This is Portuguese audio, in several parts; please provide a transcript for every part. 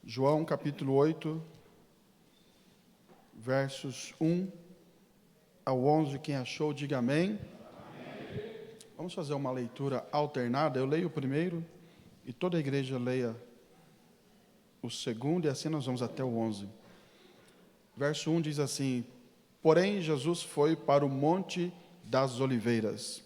João capítulo 8, versos 1 ao 11, quem achou, diga amém. Vamos fazer uma leitura alternada, eu leio o primeiro e toda a igreja leia o segundo, e assim nós vamos até o 11. Verso 1 diz assim: Porém Jesus foi para o Monte das Oliveiras.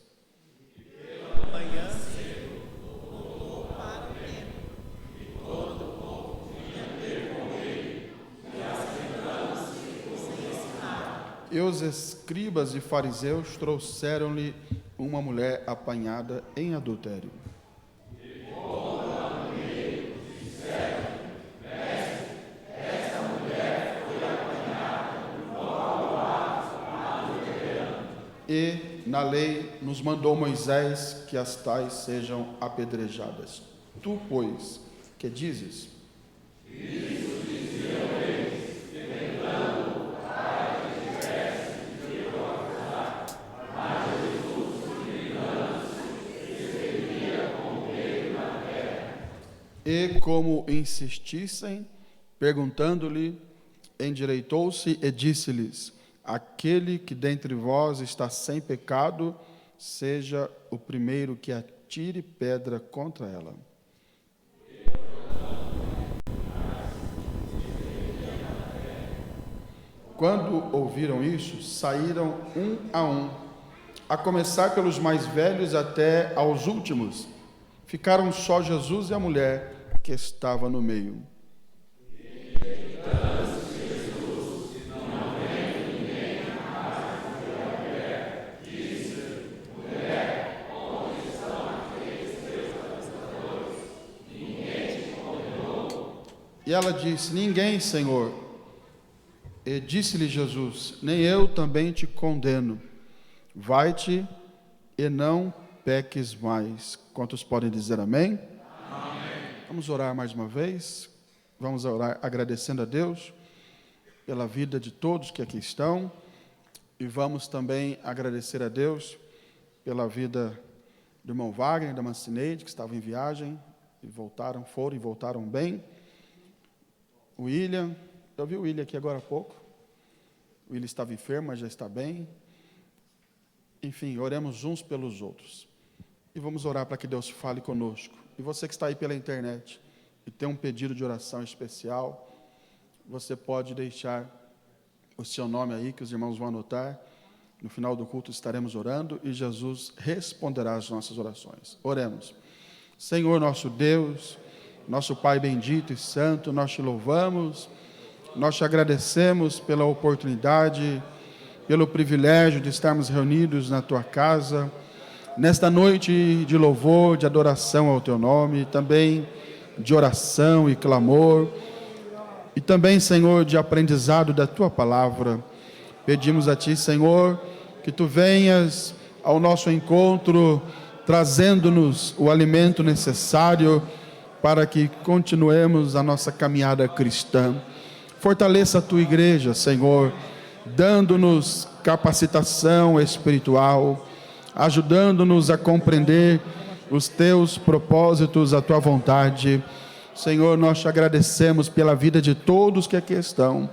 E os escribas e fariseus trouxeram-lhe uma mulher apanhada em adultério. E na lei nos mandou Moisés que as tais sejam apedrejadas. Tu, pois, que dizes? Isso diziam eles, tentando que tivesse de acusar, mas Jesus, suplicando-se, escrevia com o dedo na terra. E como insistissem, perguntando-lhe, endireitou-se e disse-lhes: Aquele que dentre vós está sem pecado, seja o primeiro que atire pedra contra ela. Quando ouviram isso, saíram um, a começar pelos mais velhos até aos últimos. Ficaram só Jesus e a mulher que estava no meio. E ela disse: Ninguém, Senhor. E disse-lhe Jesus: Nem eu também te condeno. Vai-te e não peques mais. Quantos podem dizer amém? Amém. Vamos orar mais uma vez. Vamos orar agradecendo a Deus pela vida de todos que aqui estão. E vamos também agradecer a Deus pela vida do irmão Wagner, da Mancineide, que estavam em viagem e foram e voltaram bem. O William, eu vi o William aqui agora há pouco. O William estava enfermo, mas já está bem. Enfim, oremos uns pelos outros. E vamos orar para que Deus fale conosco. E você que está aí pela internet e tem um pedido de oração especial, você pode deixar o seu nome aí, que os irmãos vão anotar. No final do culto estaremos orando e Jesus responderá às nossas orações. Oremos. Senhor nosso Deus, nosso Pai bendito e santo, nós te louvamos, nós te agradecemos pela oportunidade, pelo privilégio de estarmos reunidos na tua casa, nesta noite de louvor, de adoração ao teu nome, também de oração e clamor, e também, Senhor, de aprendizado da tua palavra. Pedimos a ti, Senhor, que tu venhas ao nosso encontro, trazendo-nos o alimento necessário para que continuemos a nossa caminhada cristã. Fortaleça a tua igreja, Senhor, dando-nos capacitação espiritual, ajudando-nos a compreender os teus propósitos, a tua vontade. Senhor, nós te agradecemos pela vida de todos que aqui estão.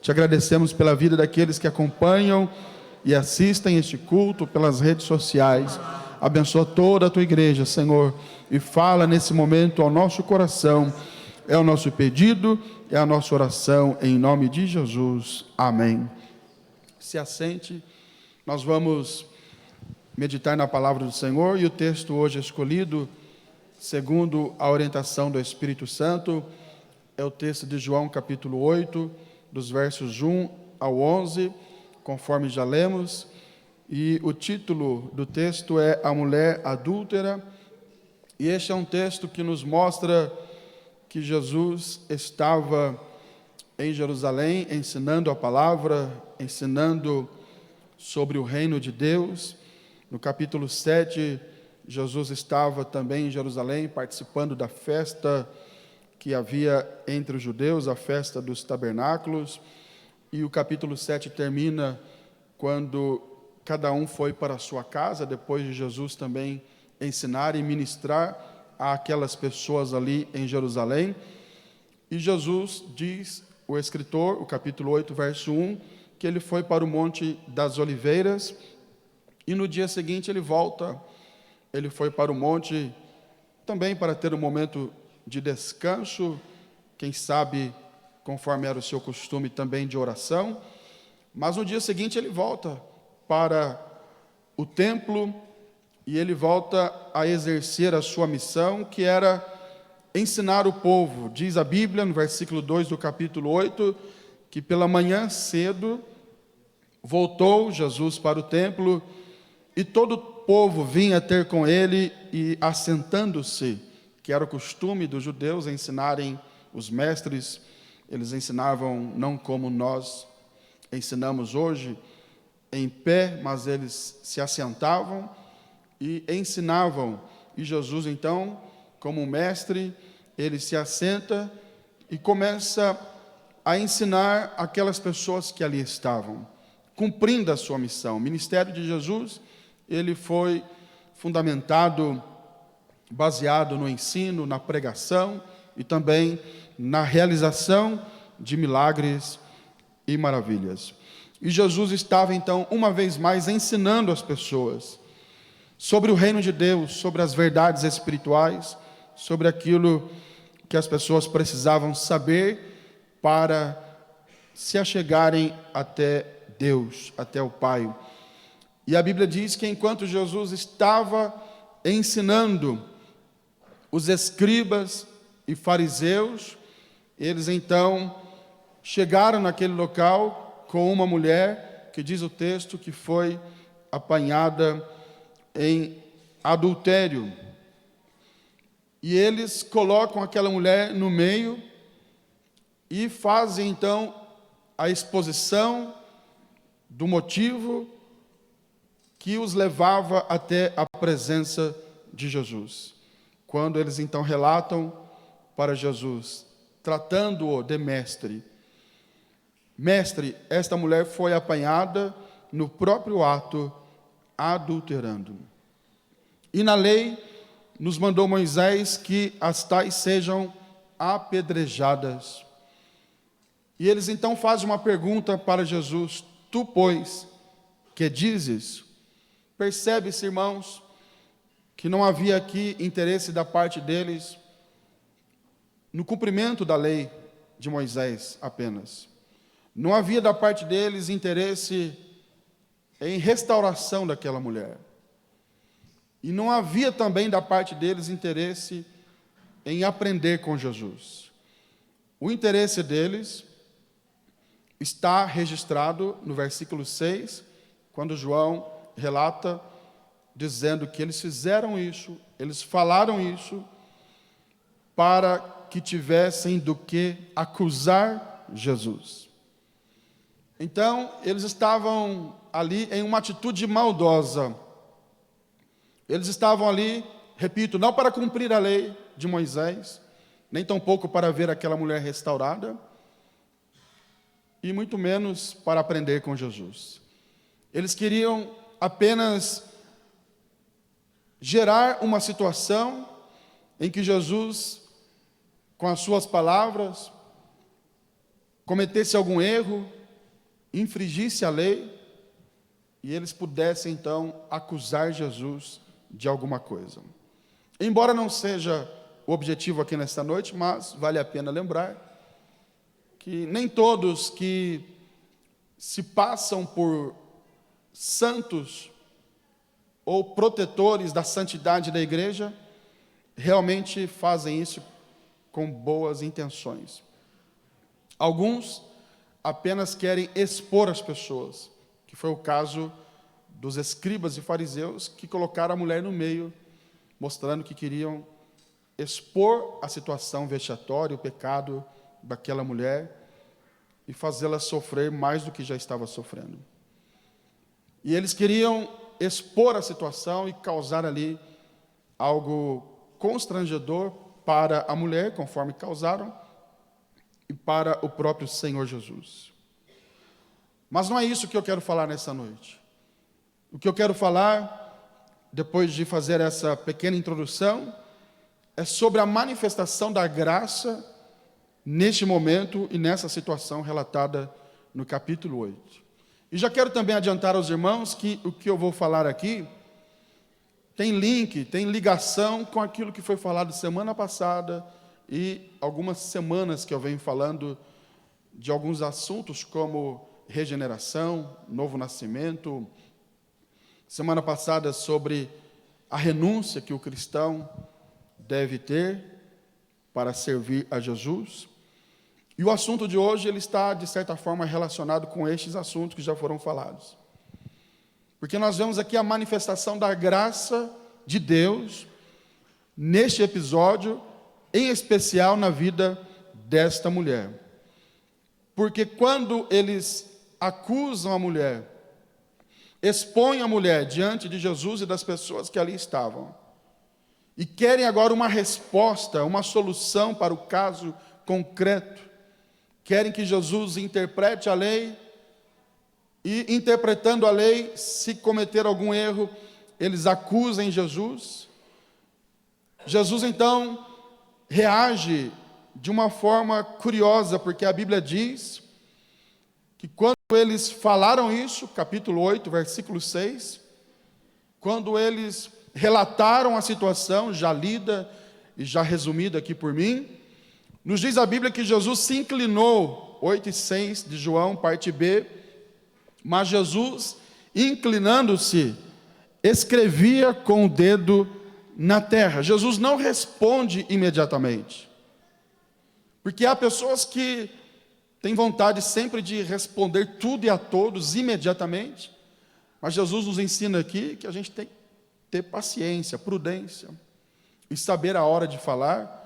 Te agradecemos pela vida daqueles que acompanham e assistem este culto pelas redes sociais. Abençoa toda a tua igreja, Senhor, e fala nesse momento ao nosso coração. É o nosso pedido, é a nossa oração, em nome de Jesus. Amém. Se assente, nós vamos meditar na palavra do Senhor, e o texto hoje escolhido, segundo a orientação do Espírito Santo, é o texto de João capítulo 8, dos versos 1 ao 11, conforme já lemos. E o título do texto é A Mulher Adúltera, e este é um texto que nos mostra que Jesus estava em Jerusalém ensinando a palavra, ensinando sobre o reino de Deus. No capítulo 7, Jesus estava também em Jerusalém participando da festa que havia entre os judeus, a festa dos tabernáculos, e o capítulo 7 termina quando cada um foi para a sua casa, depois de Jesus também ensinar e ministrar àquelas pessoas ali em Jerusalém. E Jesus diz, o escritor, o capítulo 8, verso 1, que ele foi para o Monte das Oliveiras, e no dia seguinte ele volta, ele foi para o monte também para ter um momento de descanso, quem sabe, conforme era o seu costume, também de oração, mas no dia seguinte ele volta para o templo, e ele volta a exercer a sua missão, que era ensinar o povo. Diz a Bíblia, no versículo 2 do capítulo 8, que pela manhã cedo voltou Jesus para o templo, e todo o povo vinha ter com ele, e assentando-se, que era o costume dos judeus ensinarem os mestres, eles ensinavam não como nós ensinamos hoje, em pé, mas eles se assentavam e ensinavam. E Jesus, então, como mestre, ele se assenta e começa a ensinar aquelas pessoas que ali estavam, cumprindo a sua missão. O ministério de Jesus, ele foi fundamentado, baseado no ensino, na pregação e também na realização de milagres e maravilhas. E Jesus estava, então, uma vez mais ensinando as pessoas sobre o reino de Deus, sobre as verdades espirituais, sobre aquilo que as pessoas precisavam saber para se achegarem até Deus, até o Pai. E a Bíblia diz que enquanto Jesus estava ensinando, os escribas e fariseus, eles então chegaram naquele local com uma mulher, que diz o texto que foi apanhada em adultério. E eles colocam aquela mulher no meio e fazem então a exposição do motivo que os levava até a presença de Jesus. Quando eles então relatam para Jesus, tratando-o de mestre: mestre, esta mulher foi apanhada no próprio ato, adulterando. E na lei nos mandou Moisés que as tais sejam apedrejadas. E eles então fazem uma pergunta para Jesus: tu, pois, que dizes? Percebe-se, irmãos, que não havia aqui interesse da parte deles no cumprimento da lei de Moisés apenas. Não havia da parte deles interesse em restauração daquela mulher. E não havia também da parte deles interesse em aprender com Jesus. O interesse deles está registrado no versículo 6, quando João relata, dizendo que eles fizeram isso, eles falaram isso, para que tivessem do que acusar Jesus. Então, eles estavam ali em uma atitude maldosa. Eles estavam ali, repito, não para cumprir a lei de Moisés, nem tampouco para ver aquela mulher restaurada, e muito menos para aprender com Jesus. Eles queriam apenas gerar uma situação em que Jesus, com as suas palavras, cometesse algum erro, infringisse a lei, e eles pudessem então acusar Jesus de alguma coisa. Embora não seja o objetivo aqui nesta noite, mas vale a pena lembrar que nem todos que se passam por santos ou protetores da santidade da igreja realmente fazem isso com boas intenções. Alguns apenas querem expor as pessoas, que foi o caso dos escribas e fariseus, que colocaram a mulher no meio, mostrando que queriam expor a situação vexatória, o pecado daquela mulher, e fazê-la sofrer mais do que já estava sofrendo. E eles queriam expor a situação e causar ali algo constrangedor para a mulher, conforme causaram, e para o próprio Senhor Jesus. Mas não é isso que eu quero falar nessa noite. O que eu quero falar, depois de fazer essa pequena introdução, é sobre a manifestação da graça neste momento e nessa situação relatada no capítulo 8. E já quero também adiantar aos irmãos que o que eu vou falar aqui tem link, tem ligação com aquilo que foi falado semana passada e algumas semanas que eu venho falando de alguns assuntos como regeneração, novo nascimento. Semana passada sobre a renúncia que o cristão deve ter para servir a Jesus. E o assunto de hoje, ele está, de certa forma, relacionado com estes assuntos que já foram falados. Porque nós vemos aqui a manifestação da graça de Deus, neste episódio, em especial na vida desta mulher. Porque quando eles acusam a mulher, expõem a mulher diante de Jesus e das pessoas que ali estavam, e querem agora uma resposta, uma solução para o caso concreto, querem que Jesus interprete a lei, e interpretando a lei, se cometer algum erro, eles acusem Jesus. Jesus então reage de uma forma curiosa, porque a Bíblia diz que quando eles falaram isso, capítulo 8, versículo 6, quando eles relataram a situação, já lida e já resumida aqui por mim, nos diz a Bíblia que Jesus se inclinou, 8 e 6 de João, parte B, mas Jesus, inclinando-se, escrevia com o dedo na terra. Jesus não responde imediatamente, porque há pessoas que têm vontade sempre de responder tudo e a todos imediatamente, mas Jesus nos ensina aqui que a gente tem que ter paciência, prudência, e saber a hora de falar,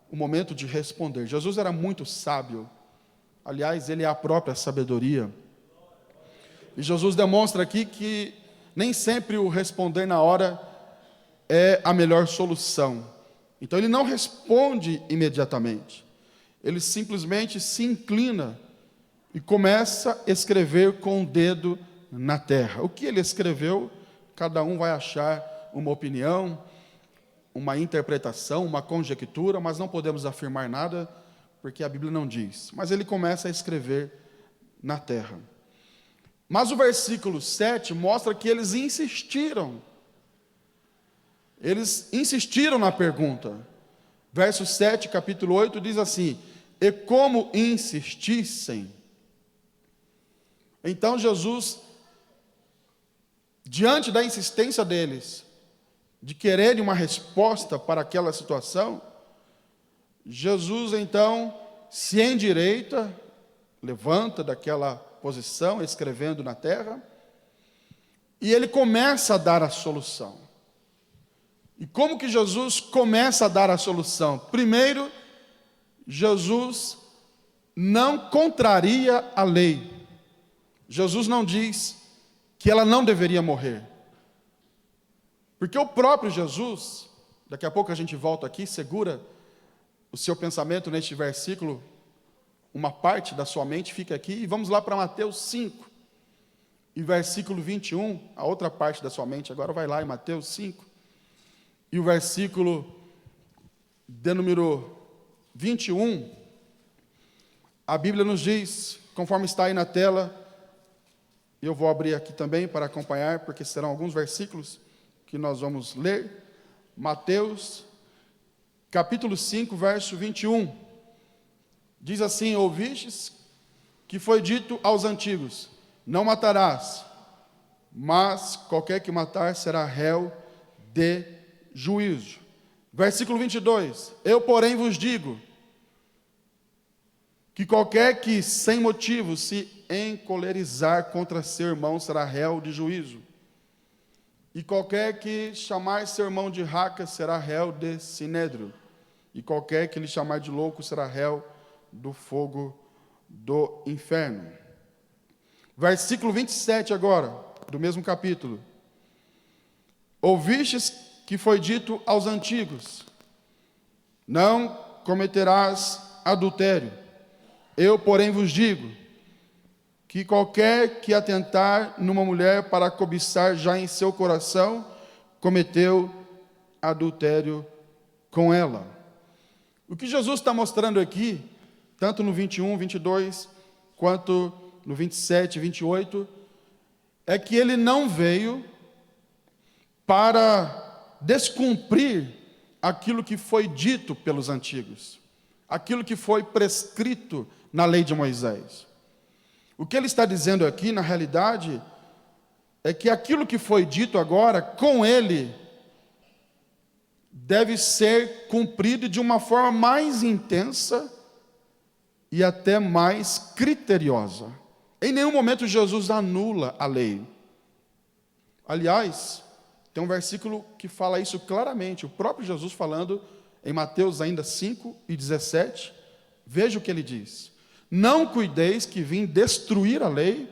o momento de responder. Jesus era muito sábio, aliás, ele é a própria sabedoria, e Jesus demonstra aqui que nem sempre o responder na hora é a melhor solução. Então ele não responde imediatamente, ele simplesmente se inclina e começa a escrever com o dedo na terra. O que ele escreveu, cada um vai achar uma opinião, uma interpretação, uma conjectura, mas não podemos afirmar nada, porque a Bíblia não diz. Mas ele começa a escrever na terra. Mas o versículo 7 mostra que eles insistiram. Eles insistiram na pergunta. Verso 7, capítulo 8, diz assim: e como insistissem. Então Jesus, diante da insistência deles, de quererem uma resposta para aquela situação, Jesus então se endireita, levanta daquela posição, escrevendo na terra, e ele começa a dar a solução. E como que Jesus começa a dar a solução? Primeiro, Jesus não contraria a lei. Jesus não diz que ela não deveria morrer. Porque o próprio Jesus, daqui a pouco a gente volta aqui, segura o seu pensamento neste versículo, uma parte da sua mente fica aqui, e vamos lá para Mateus 5, e versículo 21, a outra parte da sua mente agora vai lá em Mateus 5, e o versículo de número 21, a Bíblia nos diz, conforme está aí na tela, eu vou abrir aqui também para acompanhar, porque serão alguns versículos que nós vamos ler. Mateus, capítulo 5, verso 21. Diz assim: ouvistes que foi dito aos antigos, não matarás, mas qualquer que matar será réu de juízo. Versículo 22. Eu, porém, vos digo, que qualquer que sem motivo se encolerizar contra seu irmão será réu de juízo. E qualquer que chamar seu irmão de raca será réu de sinédrio. E qualquer que lhe chamar de louco será réu do fogo do inferno. Versículo 27 agora, do mesmo capítulo. Ouvistes que foi dito aos antigos, não cometerás adultério. Eu, porém, vos digo, que qualquer que atentar numa mulher para cobiçar já em seu coração, cometeu adultério com ela. O que Jesus está mostrando aqui tanto no 21, 22, quanto no 27, 28, é que ele não veio para descumprir aquilo que foi dito pelos antigos, aquilo que foi prescrito na lei de Moisés. O que ele está dizendo aqui, na realidade, é que aquilo que foi dito agora, com ele, deve ser cumprido de uma forma mais intensa e até mais criteriosa. Em nenhum momento Jesus anula a lei. Aliás, tem um versículo que fala isso claramente, o próprio Jesus falando em Mateus ainda 5 e 17, veja o que ele diz: não cuideis que vim destruir a lei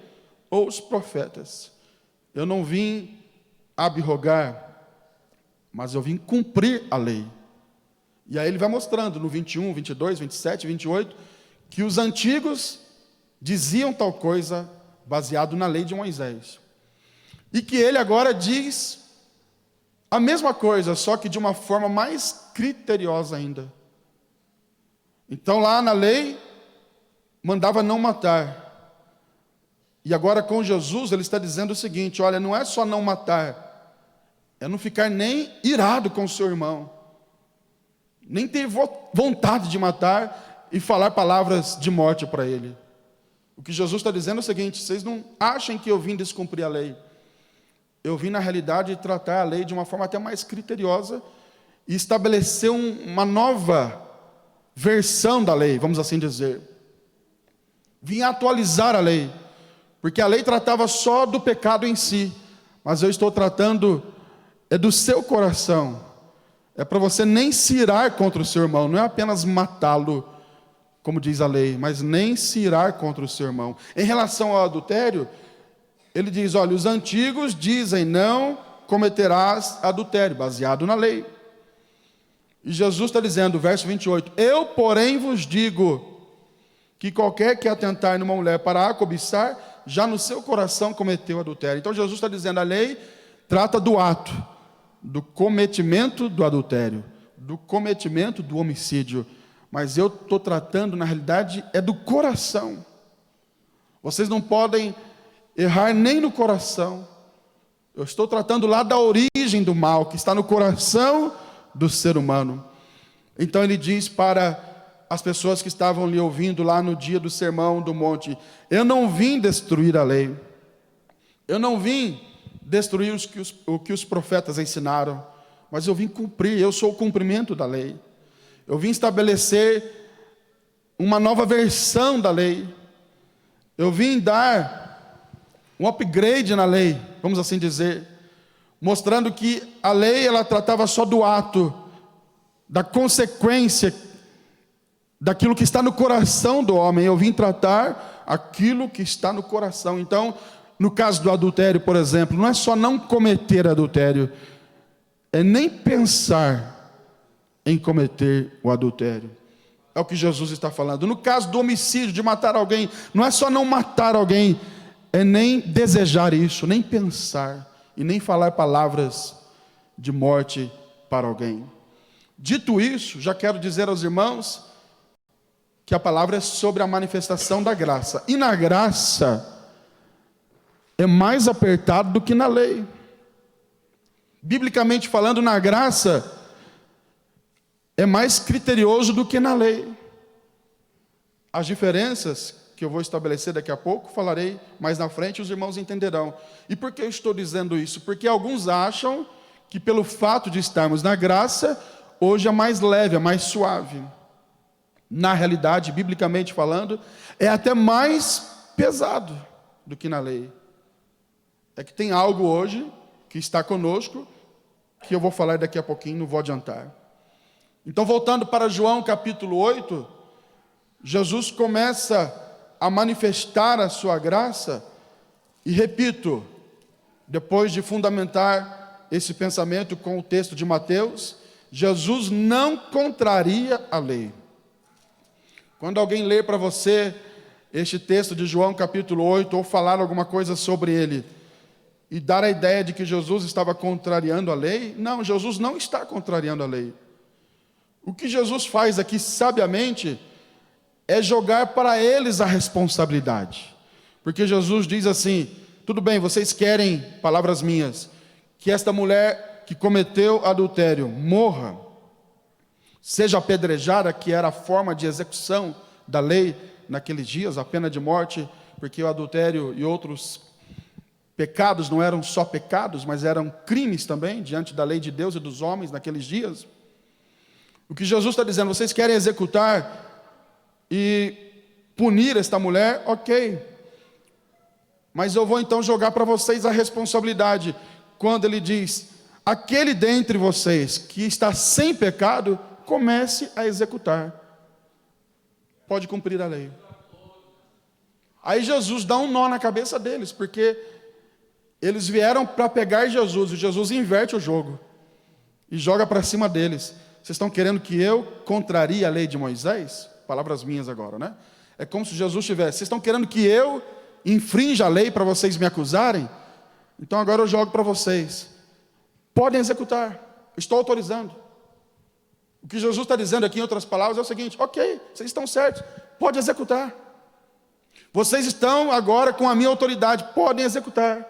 ou os profetas. Eu não vim abrogar, mas eu vim cumprir a lei. E aí ele vai mostrando no 21, 22, 27, 28, que os antigos diziam tal coisa baseado na lei de Moisés. E que ele agora diz a mesma coisa, só que de uma forma mais criteriosa ainda. Então lá na lei, mandava não matar. E agora com Jesus ele está dizendo o seguinte: olha, não é só não matar, é não ficar nem irado com o seu irmão, nem ter vontade de matar e falar palavras de morte para ele. O que Jesus está dizendo é o seguinte: vocês não achem que eu vim descumprir a lei. Eu vim, na realidade, tratar a lei de uma forma até mais criteriosa e estabelecer uma nova versão da lei, vamos assim dizer. Vim atualizar a lei, porque a lei tratava só do pecado em si, mas eu estou tratando do seu coração. É para você nem se irar contra o seu irmão, não é apenas matá-lo, como diz a lei, mas nem se irar contra o seu irmão. Em relação ao adultério, ele diz: olha, os antigos dizem não cometerás adultério, baseado na lei. E Jesus está dizendo, verso 28, eu porém vos digo que qualquer que atentar numa mulher para a cobiçar, já no seu coração cometeu adultério. Então Jesus está dizendo, a lei trata do ato, do cometimento do adultério, do cometimento do homicídio, mas eu estou tratando, na realidade, é do coração. Vocês não podem errar nem no coração. Eu estou tratando lá da origem do mal, que está no coração do ser humano. Então ele diz para as pessoas que estavam lhe ouvindo lá no dia do sermão do monte: eu não vim destruir a lei, eu não vim destruir o que os profetas ensinaram, mas eu vim cumprir, eu sou o cumprimento da lei. Eu vim estabelecer uma nova versão da lei. Eu vim dar um upgrade na lei, vamos assim dizer, mostrando que a lei ela tratava só do ato, da consequência, daquilo que está no coração do homem. Eu vim tratar aquilo que está no coração. Então, no caso do adultério, por exemplo, não é só não cometer adultério, é nem pensar em cometer o adultério. É o que Jesus está falando. No caso do homicídio, de matar alguém, não é só não matar alguém, é nem desejar isso, nem pensar, e nem falar palavras de morte para alguém. Dito isso, já quero dizer aos irmãos que a palavra é sobre a manifestação da graça. E na graça é mais apertado do que na lei. Biblicamente falando, na graça é mais criterioso do que na lei. As diferenças que eu vou estabelecer daqui a pouco, falarei mais na frente, os irmãos entenderão. E por que eu estou dizendo isso? Porque alguns acham que pelo fato de estarmos na graça, hoje é mais leve, é mais suave. Na realidade, biblicamente falando, é até mais pesado do que na lei. É que tem algo hoje que está conosco, que eu vou falar daqui a pouquinho, não vou adiantar. Então, voltando para João capítulo 8, Jesus começa a manifestar a sua graça, e repito, depois de fundamentar esse pensamento com o texto de Mateus, Jesus não contraria a lei. Quando alguém lê para você este texto de João capítulo 8, ou falar alguma coisa sobre ele, e dar a ideia de que Jesus estava contrariando a lei, não, Jesus não está contrariando a lei. O que Jesus faz aqui sabiamente é jogar para eles a responsabilidade. Porque Jesus diz assim: tudo bem, vocês querem, palavras minhas, que esta mulher que cometeu adultério morra, seja apedrejada, que era a forma de execução da lei naqueles dias, a pena de morte, porque o adultério e outros pecados não eram só pecados, mas eram crimes também, diante da lei de Deus e dos homens naqueles dias. O que Jesus está dizendo: vocês querem executar e punir esta mulher? Ok, mas eu vou então jogar para vocês a responsabilidade, quando ele diz: aquele dentre vocês que está sem pecado, comece a executar. Pode cumprir a lei. Aí Jesus dá um nó na cabeça deles, porque eles vieram para pegar Jesus, e Jesus inverte o jogo e joga para cima deles. Vocês estão querendo que eu contrarie a lei de Moisés? Palavras minhas agora, né? É como se Jesus tivesse: vocês estão querendo que eu infrinja a lei para vocês me acusarem? Então agora eu jogo para vocês. Podem executar, estou autorizando. O que Jesus está dizendo aqui, em outras palavras, é o seguinte: ok, vocês estão certos, pode executar. Vocês estão agora com a minha autoridade, podem executar.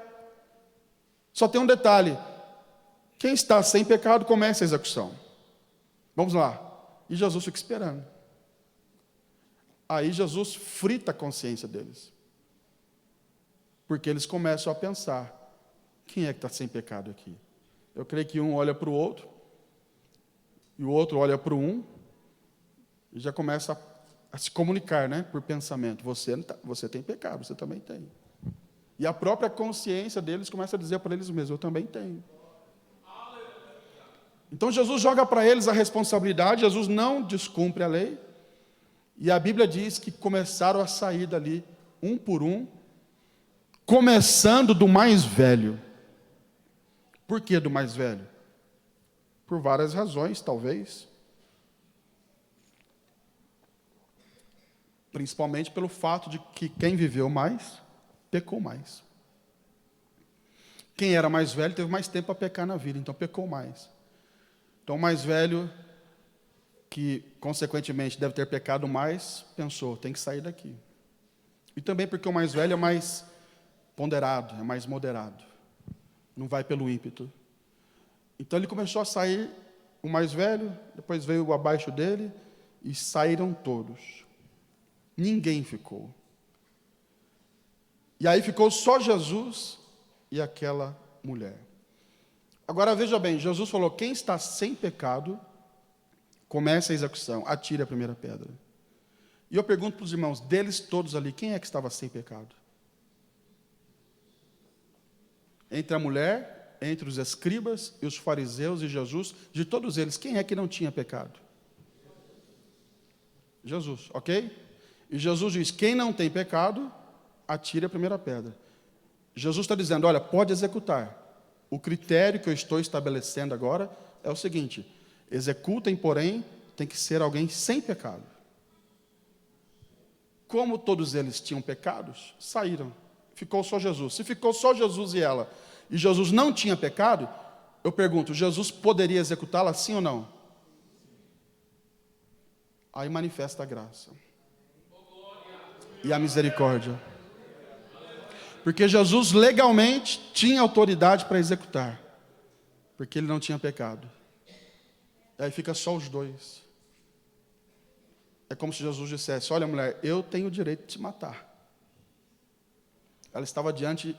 Só tem um detalhe: quem está sem pecado, comece a execução. Vamos lá. E Jesus fica esperando. Aí Jesus frita a consciência deles, porque eles começam a pensar: quem é que está sem pecado aqui? Eu creio que um olha para o outro, e o outro olha para um, e já começa a se comunicar, né, por pensamento: você tem pecado, você também tem. E a própria consciência deles começa a dizer para eles mesmos: eu também tenho. Então Jesus joga para eles a responsabilidade. Jesus não descumpre a lei, e a Bíblia diz que começaram a sair dali, um por um, começando do mais velho. Por que do mais velho? Por várias razões, talvez. Principalmente pelo fato de que quem viveu mais, pecou mais. Quem era mais velho teve mais tempo para pecar na vida, então pecou mais. Então o mais velho, que consequentemente deve ter pecado mais, pensou: tem que sair daqui. E também porque o mais velho é mais ponderado, é mais moderado, não vai pelo ímpeto. Então ele começou a sair, o mais velho, depois veio o abaixo dele, e saíram todos. Ninguém ficou. E aí ficou só Jesus e aquela mulher. Agora veja bem, Jesus falou: quem está sem pecado, comece a execução, atire a primeira pedra. E eu pergunto para os irmãos, deles todos ali, quem é que estava sem pecado? Entre a mulher, entre os escribas e os fariseus e Jesus, de todos eles, quem é que não tinha pecado? Jesus, ok? E Jesus diz: quem não tem pecado, atire a primeira pedra. Jesus está dizendo: olha, pode executar. O critério que eu estou estabelecendo agora é o seguinte: executem, porém, tem que ser alguém sem pecado. Como todos eles tinham pecados, saíram. Ficou só Jesus. Se ficou só Jesus e ela, e Jesus não tinha pecado, eu pergunto: Jesus poderia executá-la, sim ou não? Aí manifesta a graça e a misericórdia. Porque Jesus legalmente tinha autoridade para executar, porque ele não tinha pecado. Aí fica só os dois. É como se Jesus dissesse: olha, mulher, eu tenho o direito de te matar. Ela estava diante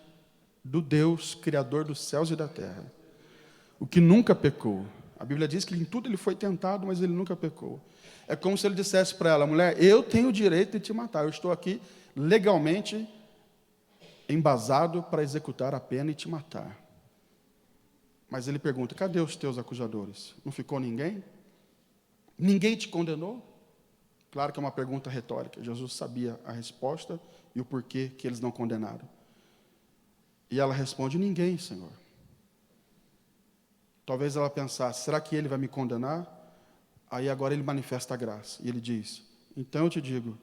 do Deus, Criador dos céus e da terra, o que nunca pecou. A Bíblia diz que em tudo ele foi tentado, mas ele nunca pecou. É como se ele dissesse para ela: mulher, eu tenho o direito de te matar, eu estou aqui legalmente embasado para executar a pena e te matar. Mas ele pergunta: cadê os teus acusadores? Não ficou ninguém? Ninguém te condenou? Claro que é uma pergunta retórica. Jesus sabia a resposta e o porquê que eles não condenaram. E ela responde: ninguém, Senhor. Talvez ela pensasse: será que ele vai me condenar? Aí agora ele manifesta a graça. E ele diz: então eu te digo,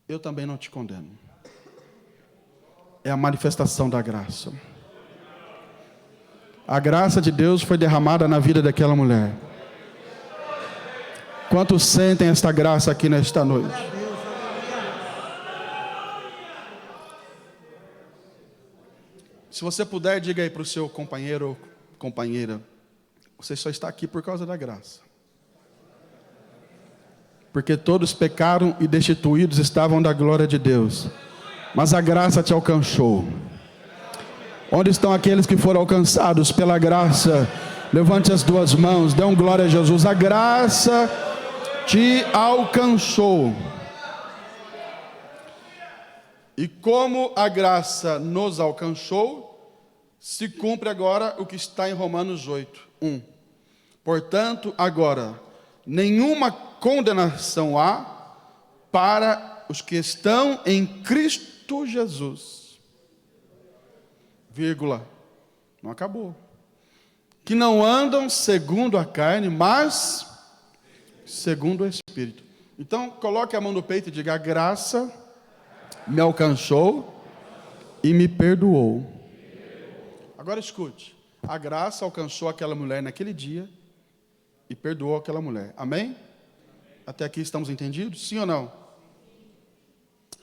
eu também não te condeno. É a manifestação da graça. A graça de Deus foi derramada na vida daquela mulher. Quantos sentem esta graça aqui nesta noite? você puder, diga aí para o seu companheiro ou companheira: você só está aqui por causa da graça. Porque todos pecaram e destituídos estavam da glória de Deus, mas a graça te alcançou. Onde estão aqueles que foram alcançados pela graça? Levante as duas mãos, dê um glória a Jesus. A graça te alcançou. E como a graça nos alcançou, se cumpre agora o que está em Romanos 8:1. Portanto, agora, nenhuma condenação há para os que estão em Cristo Jesus. Vírgula. Não acabou. Que não andam segundo a carne, mas segundo o Espírito. Então, coloque a mão no peito e diga: a graça me alcançou e me perdoou. Agora escute. A graça alcançou aquela mulher naquele dia e perdoou aquela mulher. Amém? Até aqui estamos entendidos? Sim ou não?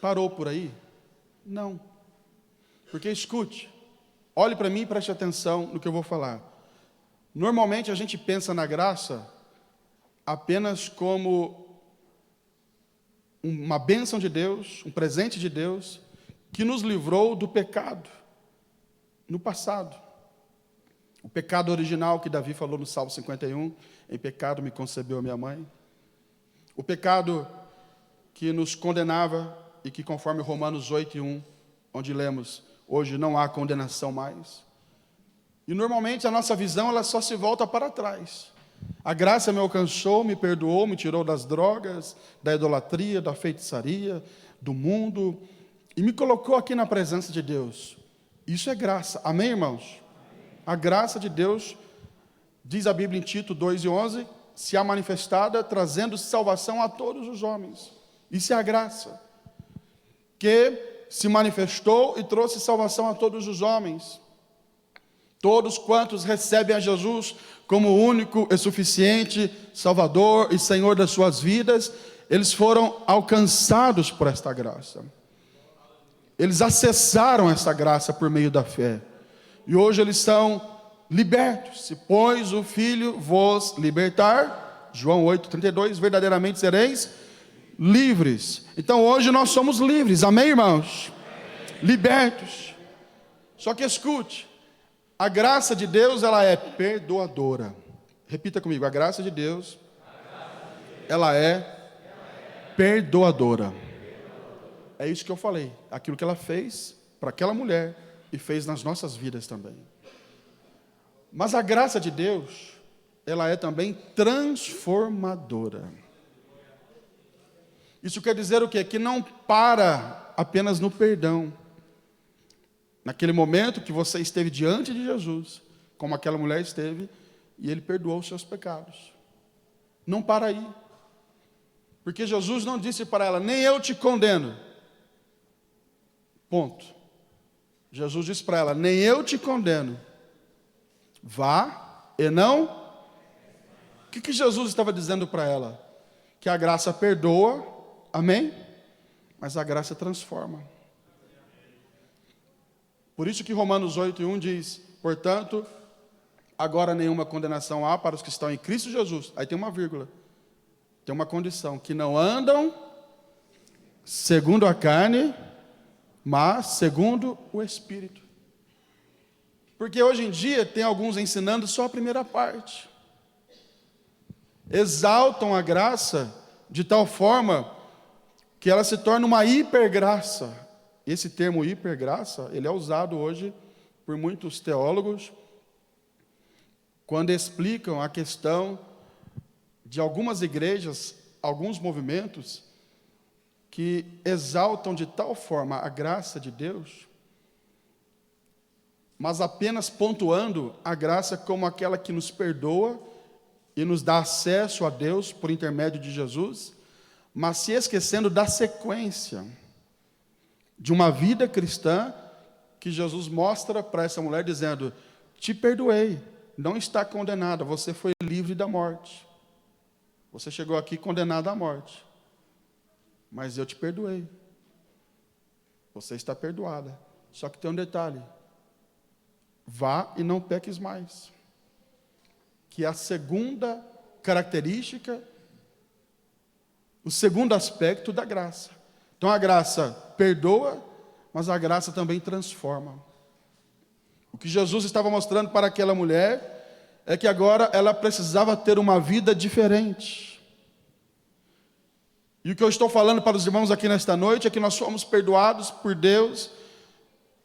Parou por aí? Não. Porque escute. Olhe para mim e preste atenção no que eu vou falar. Normalmente a gente pensa na graça apenas como uma bênção de Deus, um presente de Deus, que nos livrou do pecado no passado. O pecado original que Davi falou no Salmo 51, em pecado me concebeu a minha mãe. O pecado que nos condenava e que, conforme Romanos 8:1, onde lemos, hoje não há condenação mais. E normalmente a nossa visão ela só se volta para trás. A graça me alcançou, me perdoou, me tirou das drogas, da idolatria, da feitiçaria, do mundo, e me colocou aqui na presença de Deus. Isso é graça. Amém, irmãos? A graça de Deus, diz a Bíblia em Tito 2:11, se há manifestada, trazendo salvação a todos os homens. Isso é a graça, que se manifestou e trouxe salvação a todos os homens. Todos quantos recebem a Jesus como o único e suficiente Salvador e Senhor das suas vidas, eles foram alcançados por esta graça. Eles acessaram esta graça por meio da fé. E hoje eles são libertos. Se, pois, o Filho vos libertar, João 8:32, verdadeiramente sereis livres. Então hoje nós somos livres, amém, irmãos? Amém. Libertos. Só que escute, a graça de Deus ela é perdoadora. Repita comigo, a graça de Deus ela é perdoadora. É isso que eu falei, aquilo que ela fez para aquela mulher e fez nas nossas vidas também. Mas a graça de Deus ela é também transformadora. Isso quer dizer o quê? Que não para apenas no perdão. Naquele momento que você esteve diante de Jesus, como aquela mulher esteve, e Ele perdoou os seus pecados. Não para aí. Porque Jesus não disse para ela, nem eu te condeno. Ponto. Jesus disse para ela, nem eu te condeno. Vá e não. O que Jesus estava dizendo para ela? Que a graça perdoa, amém? Mas a graça transforma. Por isso que Romanos 8:1 diz, portanto, agora nenhuma condenação há para os que estão em Cristo Jesus. Aí tem uma vírgula. Tem uma condição, que não andam segundo a carne, mas segundo o Espírito. Porque hoje em dia tem alguns ensinando só a primeira parte. Exaltam a graça de tal forma que ela se torna uma hipergraça. Esse termo hipergraça, ele é usado hoje por muitos teólogos quando explicam a questão de algumas igrejas, alguns movimentos que exaltam de tal forma a graça de Deus, mas apenas pontuando a graça como aquela que nos perdoa e nos dá acesso a Deus por intermédio de Jesus, mas se esquecendo da sequência de uma vida cristã que Jesus mostra para essa mulher dizendo, te perdoei, não está condenada, você foi livre da morte. Você chegou aqui condenado à morte, mas eu te perdoei. Você está perdoada. Só que tem um detalhe, vá e não peques mais. Que é a segunda característica, o segundo aspecto da graça. Então a graça perdoa, mas a graça também transforma. O que Jesus estava mostrando para aquela mulher é que agora ela precisava ter uma vida diferente. E o que eu estou falando para os irmãos aqui nesta noite é que nós fomos perdoados por Deus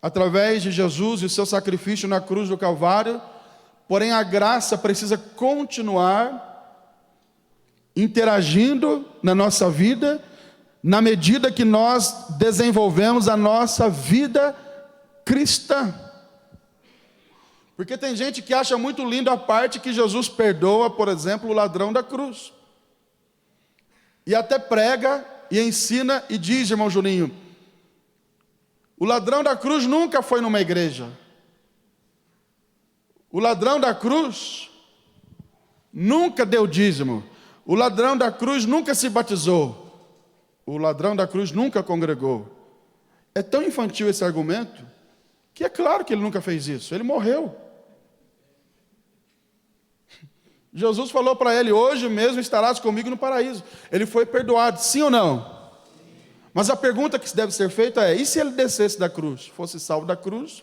através de Jesus e o seu sacrifício na cruz do Calvário, porém a graça precisa continuar interagindo na nossa vida, na medida que nós desenvolvemos a nossa vida cristã. Porque tem gente que acha muito lindo a parte que Jesus perdoa, por exemplo, o ladrão da cruz. E até prega e ensina e diz, irmão Juninho, o ladrão da cruz nunca foi numa igreja. O ladrão da cruz nunca deu dízimo. O ladrão da cruz nunca se batizou. O ladrão da cruz nunca congregou. É tão infantil esse argumento, que é claro que ele nunca fez isso. Ele morreu. Jesus falou para ele, hoje mesmo estarás comigo no paraíso. Ele foi perdoado, sim ou não? Mas a pergunta que deve ser feita é, e se ele descesse da cruz, fosse salvo da cruz,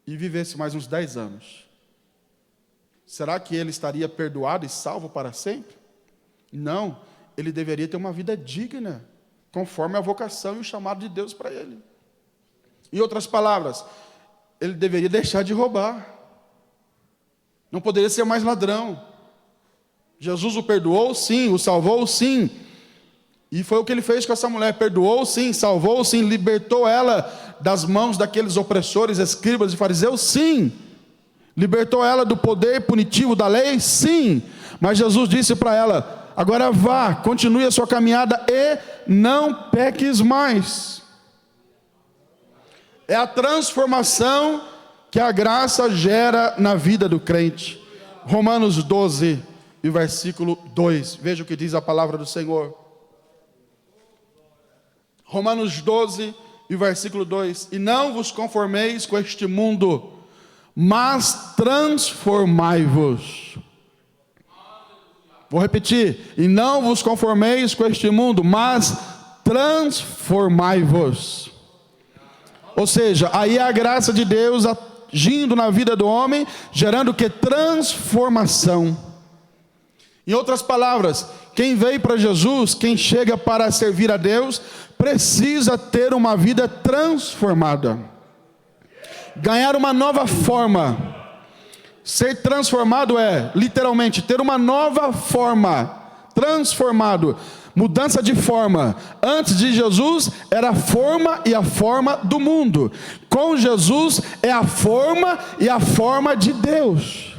e vivesse mais uns 10 anos? Será que ele estaria perdoado e salvo para sempre? Não, ele deveria ter uma vida digna, conforme a vocação e o chamado de Deus para ele. Em outras palavras, ele deveria deixar de roubar. Não poderia ser mais ladrão. Jesus o perdoou, sim. O salvou, sim. E foi o que ele fez com essa mulher. Perdoou, sim. Salvou, sim. Libertou ela das mãos daqueles opressores, escribas e fariseus, sim. Libertou ela do poder punitivo da lei, sim. Mas Jesus disse para ela, agora vá, continue a sua caminhada e não peques mais. É a transformação que a graça gera na vida do crente. Romanos 12, e versículo 2. Veja o que diz a palavra do Senhor. Romanos 12, e versículo 2. E não vos conformeis com este mundo, mas transformai-vos. Vou repetir. E não vos conformeis com este mundo, mas transformai-vos. Ou seja, aí é a graça de Deus agindo na vida do homem, gerando o que? Transformação. Em outras palavras, quem veio para Jesus, quem chega para servir a Deus, precisa ter uma vida transformada. Ganhar uma nova forma. Ser transformado é, literalmente, ter uma nova forma. Transformado. Mudança de forma. Antes de Jesus era a forma e a forma do mundo. Com Jesus é a forma e a forma de Deus.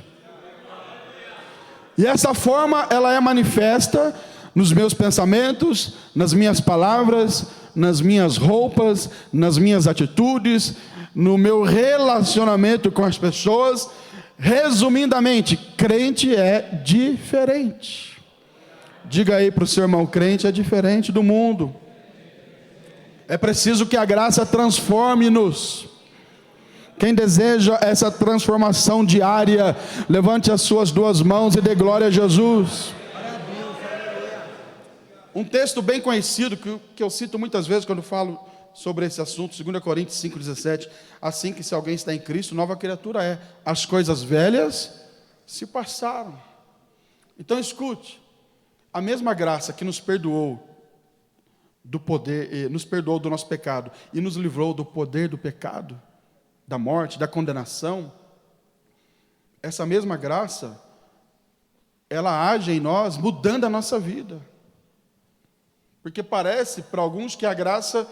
E essa forma ela é manifesta nos meus pensamentos, nas minhas palavras, nas minhas roupas, nas minhas atitudes, no meu relacionamento com as pessoas. Resumidamente, crente é diferente. Diga aí para o seu irmão, crente é diferente do mundo. É preciso que a graça transforme-nos. Quem deseja essa transformação diária, levante as suas duas mãos e dê glória a Jesus. Um texto bem conhecido, que eu cito muitas vezes quando falo sobre esse assunto, 2 Coríntios 5,17. Assim que se alguém está em Cristo, nova criatura é. As coisas velhas se passaram. Então escute. A mesma graça que nos perdoou do poder, nos perdoou do nosso pecado e nos livrou do poder do pecado, da morte, da condenação, essa mesma graça, ela age em nós, mudando a nossa vida. Porque parece para alguns que a graça,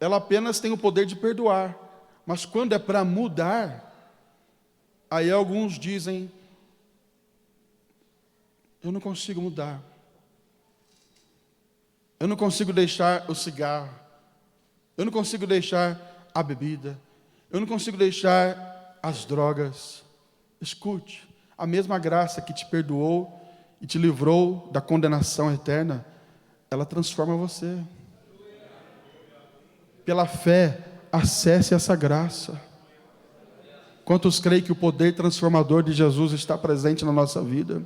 ela apenas tem o poder de perdoar, mas quando é para mudar, aí alguns dizem, eu não consigo mudar. Eu não consigo deixar o cigarro. Eu não consigo deixar a bebida. Eu não consigo deixar as drogas. Escute, a mesma graça que te perdoou e te livrou da condenação eterna, ela transforma você. Pela fé, acesse essa graça. Quantos creem que o poder transformador de Jesus está presente na nossa vida?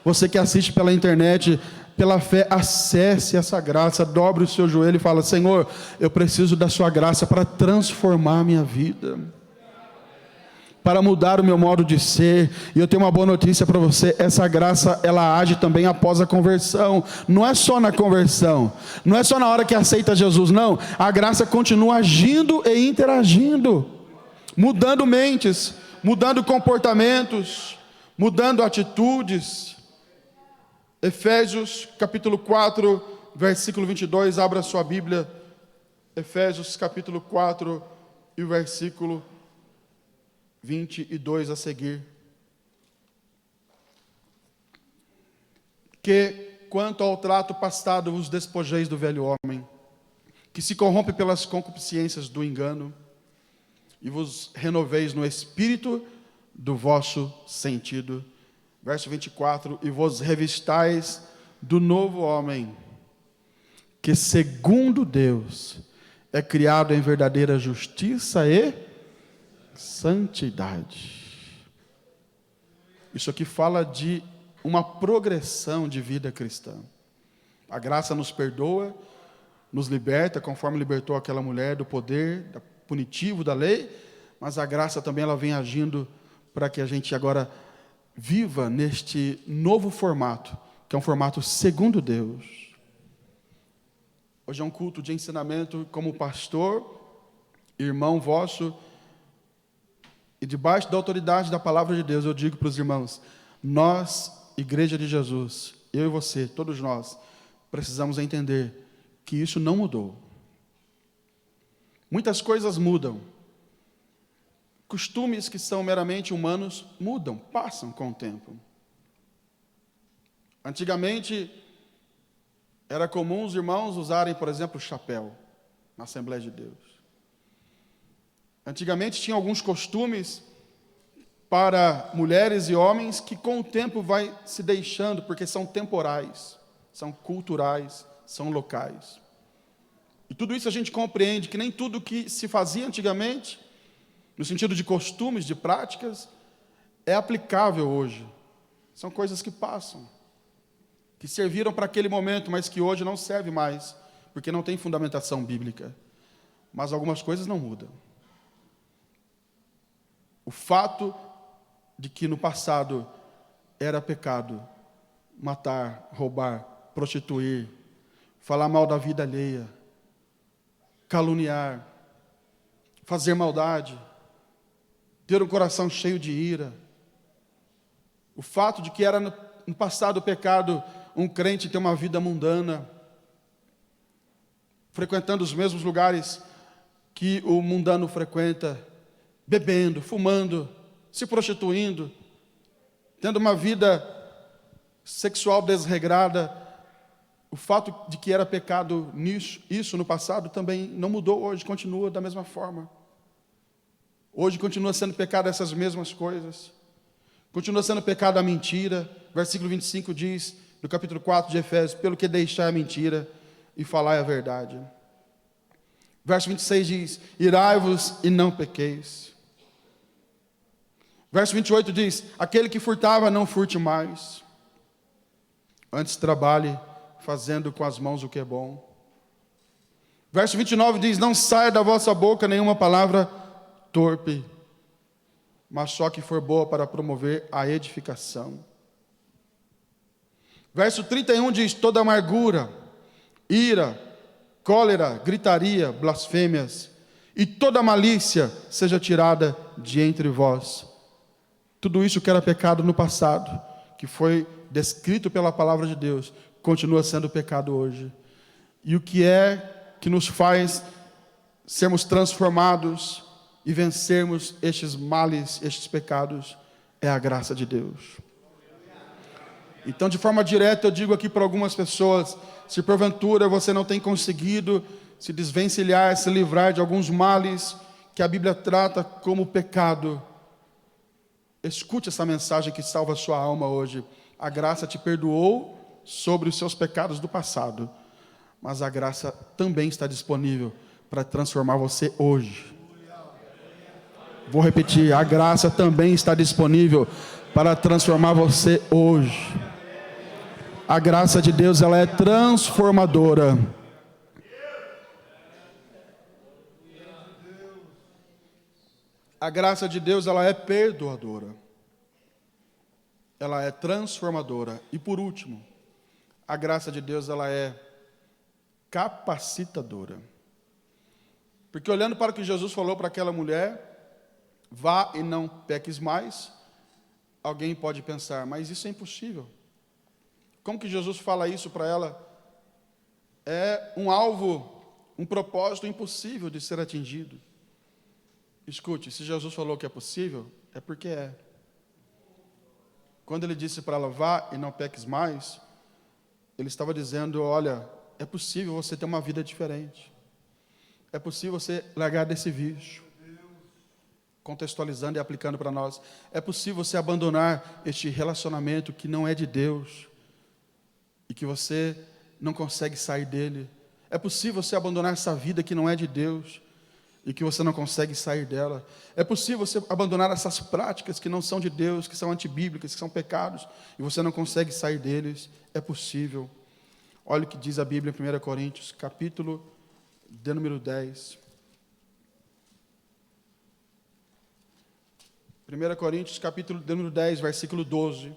Você que assiste pela internet, pela fé, acesse essa graça, dobre o seu joelho e fala: Senhor, eu preciso da sua graça para transformar a minha vida, para mudar o meu modo de ser. E eu tenho uma boa notícia para você: essa graça, ela age também após a conversão. Não é só na conversão, não é só na hora que aceita Jesus, não. A graça continua agindo e interagindo, mudando mentes, mudando comportamentos, mudando atitudes. Efésios capítulo 4, versículo 22, abra sua Bíblia. Efésios capítulo 4 e o versículo 22 a seguir. Que, quanto ao trato passado, vos despojeis do velho homem, que se corrompe pelas concupiscências do engano, e vos renoveis no espírito do vosso sentido. Verso 24, e vos revistais do novo homem, que segundo Deus é criado em verdadeira justiça e santidade. Isso aqui fala de uma progressão de vida cristã. A graça nos perdoa, nos liberta, conforme libertou aquela mulher do poder punitivo da lei, mas a graça também ela vem agindo para que a gente agora viva neste novo formato, que é um formato segundo Deus. Hoje é um culto de ensinamento como pastor, irmão vosso, e debaixo da autoridade da palavra de Deus, eu digo para os irmãos: nós, Igreja de Jesus, eu e você, todos nós, precisamos entender que isso não mudou. Muitas coisas mudam. Costumes que são meramente humanos mudam, passam com o tempo. Antigamente, era comum os irmãos usarem, por exemplo, chapéu na Assembleia de Deus. Antigamente tinha alguns costumes para mulheres e homens que com o tempo vai se deixando, porque são temporais, são culturais, são locais. E tudo isso a gente compreende que nem tudo que se fazia antigamente, no sentido de costumes, de práticas, é aplicável hoje. São coisas que passam, que serviram para aquele momento, mas que hoje não serve mais, porque não tem fundamentação bíblica. Mas algumas coisas não mudam. O fato de que no passado era pecado matar, roubar, prostituir, falar mal da vida alheia, caluniar, fazer maldade, ter um coração cheio de ira. O fato de que era no passado pecado um crente ter uma vida mundana, frequentando os mesmos lugares que o mundano frequenta, bebendo, fumando, se prostituindo, tendo uma vida sexual desregrada. O fato de que era pecado isso no passado também não mudou hoje, continua da mesma forma. Hoje continua sendo pecado essas mesmas coisas. Continua sendo pecado a mentira. Versículo 25 diz, no capítulo 4 de Efésios: pelo que deixai a mentira e falai a verdade. Verso 26 diz: irai-vos e não pequeis. Verso 28 diz: aquele que furtava, não furte mais. Antes trabalhe, fazendo com as mãos o que é bom. Verso 29 diz: não saia da vossa boca nenhuma palavra torpe, mas só que for boa para promover a edificação. Verso 31 diz: toda amargura, ira, cólera, gritaria, blasfêmias e toda malícia seja tirada de entre vós. Tudo isso que era pecado no passado, que foi descrito pela palavra de Deus, continua sendo pecado hoje. E o que é que nos faz sermos transformados e vencermos estes males, estes pecados? É a graça de Deus. Então, de forma direta, eu digo aqui para algumas pessoas: se porventura você não tem conseguido se desvencilhar, se livrar de alguns males que a Bíblia trata como pecado, escute essa mensagem que salva a sua alma hoje. A graça te perdoou sobre os seus pecados do passado, mas a graça também está disponível para transformar você hoje. Vou repetir, a graça também está disponível para transformar você hoje. A graça de Deus, ela é transformadora. A graça de Deus, ela é perdoadora. Ela é transformadora. E por último, a graça de Deus, ela é capacitadora. Porque olhando para o que Jesus falou para aquela mulher, vá e não peques mais, alguém pode pensar, mas isso é impossível. Como que Jesus fala isso para ela? É um alvo, um propósito impossível de ser atingido. Escute, se Jesus falou que é possível, é porque é. Quando ele disse para ela, vá e não peques mais, ele estava dizendo, olha, é possível você ter uma vida diferente. É possível você largar desse vício. Contextualizando e aplicando para nós. É possível você abandonar este relacionamento que não é de Deus e que você não consegue sair dele. É possível você abandonar essa vida que não é de Deus e que você não consegue sair dela. É possível você abandonar essas práticas que não são de Deus, que são antibíblicas, que são pecados, e você não consegue sair deles. É possível. Olha o que diz a Bíblia em 1 Coríntios, capítulo de número 10. 1 Coríntios, capítulo de número 10, versículo 12.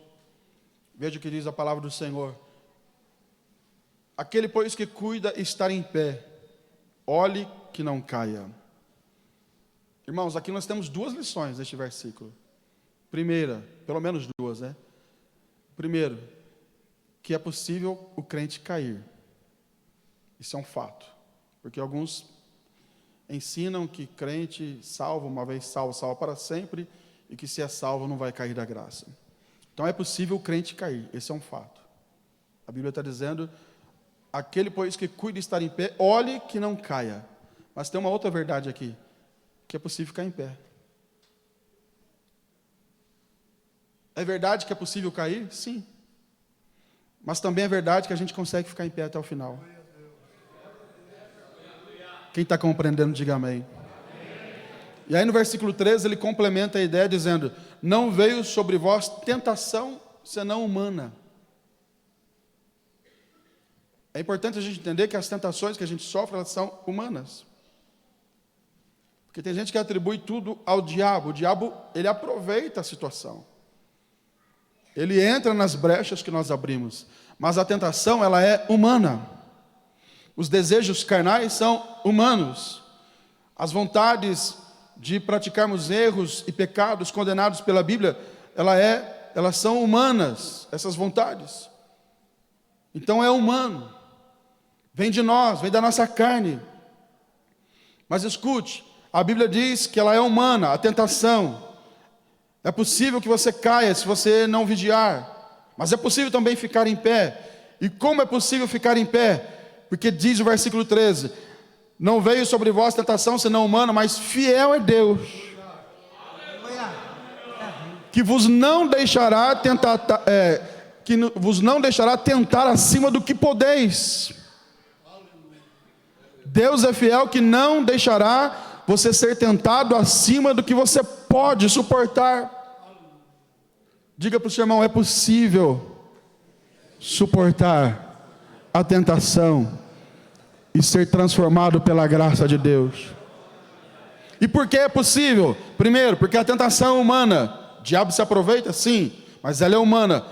Veja o que diz a palavra do Senhor. Aquele, pois, que cuida estar em pé, olhe que não caia. Irmãos, aqui nós temos duas lições neste versículo. Primeira, pelo menos duas, né? Primeiro, que é possível o crente cair. Isso é um fato. Porque alguns ensinam que crente salvo, uma vez salvo, salvo para sempre, e que se é salvo não vai cair da graça. Então é possível o crente cair, esse é um fato. A Bíblia está dizendo, aquele, pois, que cuida estar em pé, olhe que não caia. Mas tem uma outra verdade aqui, que é possível ficar em pé. É verdade que é possível cair? Sim. Mas também é verdade que a gente consegue ficar em pé até o final. Quem está compreendendo, diga amém. E aí no versículo 13 ele complementa a ideia dizendo, não veio sobre vós tentação senão humana. É importante a gente entender que as tentações que a gente sofre, elas são humanas. Porque tem gente que atribui tudo ao diabo. O diabo, ele aproveita a situação. Ele entra nas brechas que nós abrimos. Mas a tentação, ela é humana. Os desejos carnais são humanos. As vontades de praticarmos erros e pecados condenados pela Bíblia, elas são humanas, essas vontades. Então é humano. Vem de nós, vem da nossa carne. Mas escute, a Bíblia diz que ela é humana, a tentação. É possível que você caia se você não vigiar. Mas é possível também ficar em pé. E como é possível ficar em pé? Porque diz o versículo 13, não veio sobre vós tentação senão humana, mas fiel é Deus, que vos não deixará tentar acima do que podeis. Deus é fiel que não deixará você ser tentado acima do que você pode suportar. Diga para o seu irmão, é possível suportar a tentação e ser transformado pela graça de Deus. E por que é possível? Primeiro, porque a tentação é humana. O diabo se aproveita? Sim, mas ela é humana.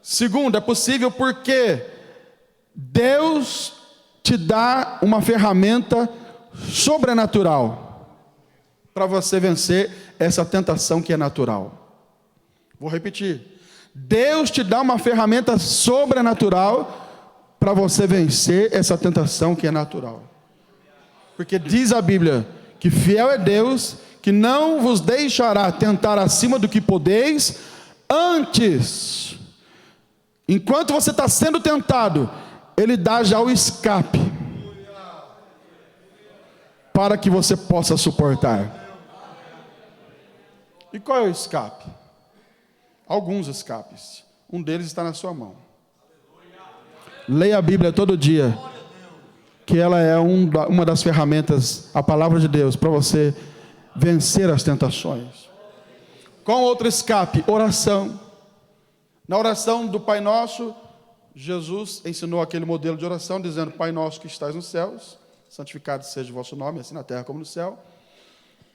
Segundo, é possível porque Deus te dá uma ferramenta sobrenatural para você vencer essa tentação que é natural. Vou repetir. Deus te dá uma ferramenta sobrenatural para você vencer essa tentação que é natural. Porque diz a Bíblia que fiel é Deus, que não vos deixará tentar acima do que podeis, antes, enquanto você está sendo tentado, Ele dá já o escape, para que você possa suportar. E qual é o escape? Alguns escapes. Um deles está na sua mão. Leia a Bíblia todo dia, que ela é uma das ferramentas, a palavra de Deus, para você vencer as tentações. Qual outro escape? Oração. Na oração do Pai Nosso, Jesus ensinou aquele modelo de oração, dizendo: Pai Nosso que estás nos céus, santificado seja o vosso nome, assim na terra como no céu.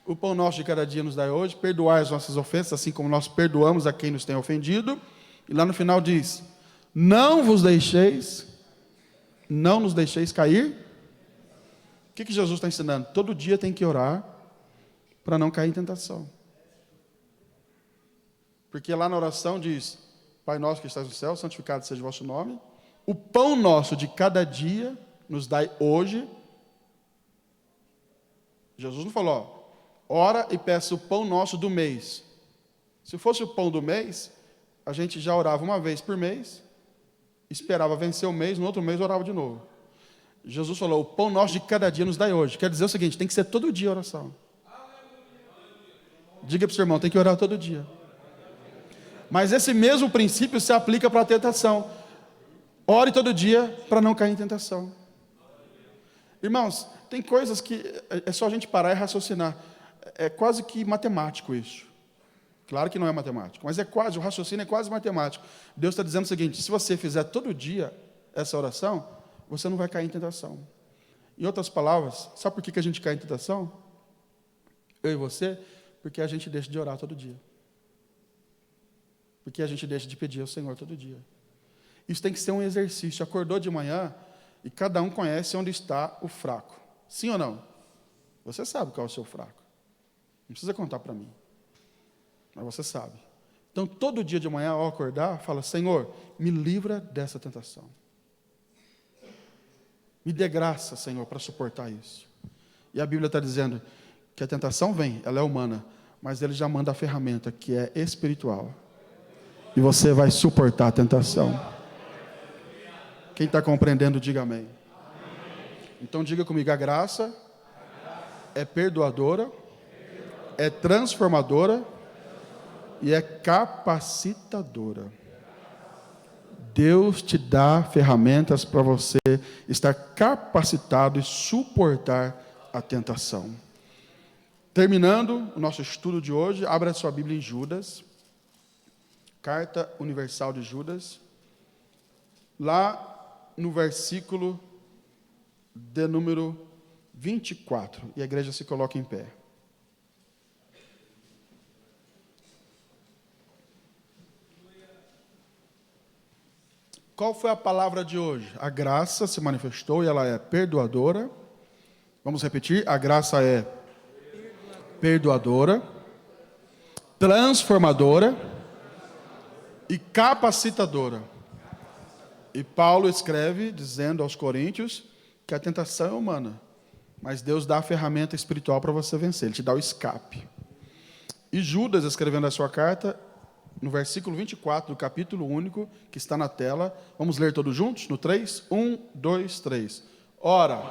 O pão nosso de cada dia nos dai hoje, perdoai as nossas ofensas, assim como nós perdoamos a quem nos tem ofendido. E lá no final diz: não nos deixeis cair. O que Jesus está ensinando? Todo dia tem que orar para não cair em tentação. Porque lá na oração diz: Pai nosso que estás no céu, santificado seja o vosso nome. O pão nosso de cada dia nos dai hoje. Jesus não falou: ora e peça o pão nosso do mês. Se fosse o pão do mês, a gente já orava uma vez por mês, esperava vencer o mês, no outro mês orava de novo. Jesus falou: o pão nosso de cada dia nos dai hoje. Quer dizer o seguinte: tem que ser todo dia a oração. Diga para o seu irmão: tem que orar todo dia. Mas esse mesmo princípio se aplica para a tentação. Ore todo dia para não cair em tentação. Irmãos, tem coisas que é só a gente parar e raciocinar. É quase que matemático isso. Claro que não é matemático, mas é quase, o raciocínio é quase matemático. Deus está dizendo o seguinte: se você fizer todo dia essa oração, você não vai cair em tentação. Em outras palavras, sabe por que a gente cai em tentação? Eu e você? Porque a gente deixa de orar todo dia. Porque a gente deixa de pedir ao Senhor todo dia. Isso tem que ser um exercício. Acordou de manhã e cada um conhece onde está o fraco. Sim ou não? Você sabe qual é o seu fraco. Não precisa contar para mim. Mas você sabe. Então, todo dia de manhã, ao acordar, fala: Senhor, me livra dessa tentação. Me dê graça, Senhor, para suportar isso. E a Bíblia está dizendo que a tentação vem, ela é humana, mas Ele já manda a ferramenta, que é espiritual. E você vai suportar a tentação. Quem está compreendendo, diga amém. Então diga comigo: a graça é perdoadora, é transformadora e é capacitadora. Deus te dá ferramentas para você estar capacitado e suportar a tentação. Terminando o nosso estudo de hoje, abra a sua Bíblia em Judas. Carta Universal de Judas, lá no versículo de número 24, e a igreja se coloca em pé. Qual foi a palavra de hoje? A graça se manifestou e ela é perdoadora. Vamos repetir: a graça é perdoadora, transformadora e capacitadora. E Paulo escreve dizendo aos Coríntios que a tentação é humana, mas Deus dá a ferramenta espiritual para você vencer. Ele te dá o escape. E Judas, escrevendo a sua carta, no versículo 24 do capítulo único, que está na tela, vamos ler todos juntos? No 3? 1, 2, 3. Ora,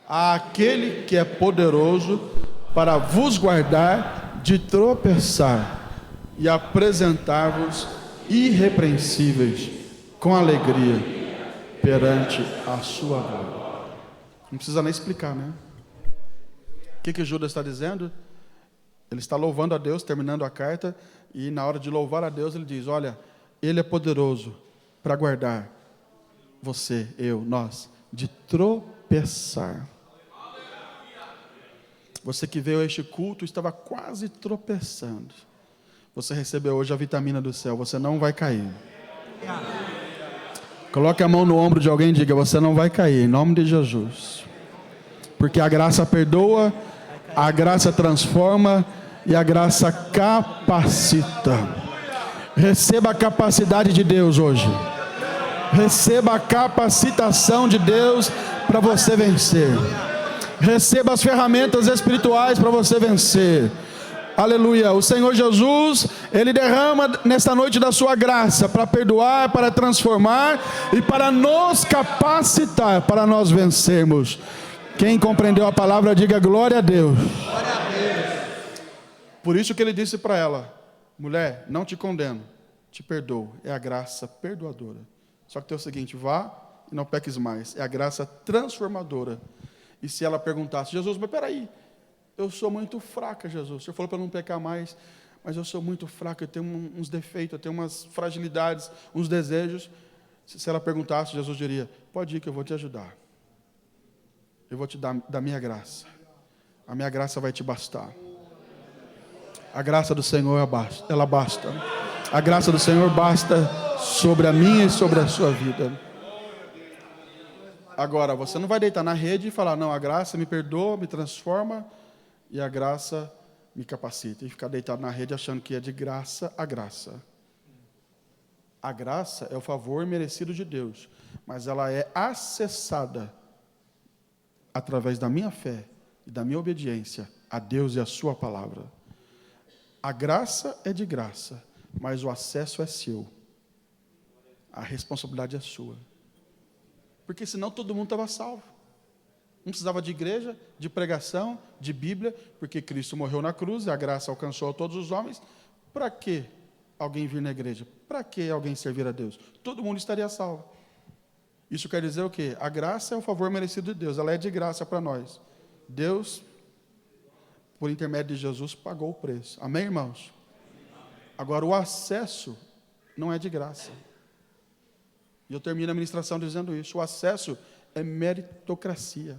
àquele que é poderoso para vos guardar de tropeçar e apresentar-vos irrepreensíveis, com alegria, perante a sua glória. Não precisa nem explicar, né? O que Judas está dizendo? Ele está louvando a Deus, terminando a carta, e na hora de louvar a Deus, ele diz: olha, Ele é poderoso para guardar você, eu, nós, de tropeçar. Você que veio a este culto estava quase tropeçando. Você recebeu hoje a vitamina do céu, você não vai cair. Coloque a mão no ombro de alguém e diga: você não vai cair, em nome de Jesus. Porque a graça perdoa, a graça transforma e a graça capacita. Receba a capacidade de Deus hoje. Receba a capacitação de Deus para você vencer. Receba as ferramentas espirituais para você vencer. Aleluia. O Senhor Jesus, Ele derrama nesta noite da sua graça para perdoar, para transformar e para nos capacitar, para nós vencermos. Quem compreendeu a palavra, diga glória a Deus. Glória a Deus. Por isso que Ele disse para ela: mulher, não te condeno, te perdoo. É a graça perdoadora. Só que tem o seguinte: vá e não peques mais. É a graça transformadora. E se ela perguntasse: Jesus, mas peraí, Eu sou muito fraca, Jesus. O Senhor falou para não pecar mais, mas eu sou muito fraca, eu tenho uns defeitos, eu tenho umas fragilidades, uns desejos. Se ela perguntasse, Jesus diria: pode ir que eu vou te ajudar. Eu vou te dar da minha graça. A minha graça vai te bastar. A graça do Senhor ela basta. A graça do Senhor basta sobre a minha e sobre a sua vida. Agora, você não vai deitar na rede e falar: não, a graça me perdoa, me transforma, e a graça me capacita. E ficar deitado na rede achando que é de graça a graça. A graça é o favor merecido de Deus, mas ela é acessada através da minha fé e da minha obediência a Deus e a sua palavra. A graça é de graça, mas o acesso é seu. A responsabilidade é sua. Porque senão todo mundo estava salvo. Não precisava de igreja, de pregação, de Bíblia, porque Cristo morreu na cruz e a graça alcançou a todos os homens. Para que alguém vir na igreja? Para que alguém servir a Deus? Todo mundo estaria salvo. Isso quer dizer o quê? A graça é o favor merecido de Deus, ela é de graça para nós. Deus, por intermédio de Jesus, pagou o preço. Amém, irmãos? Agora, o acesso não é de graça. E eu termino a ministração dizendo isso. O acesso é meritocracia.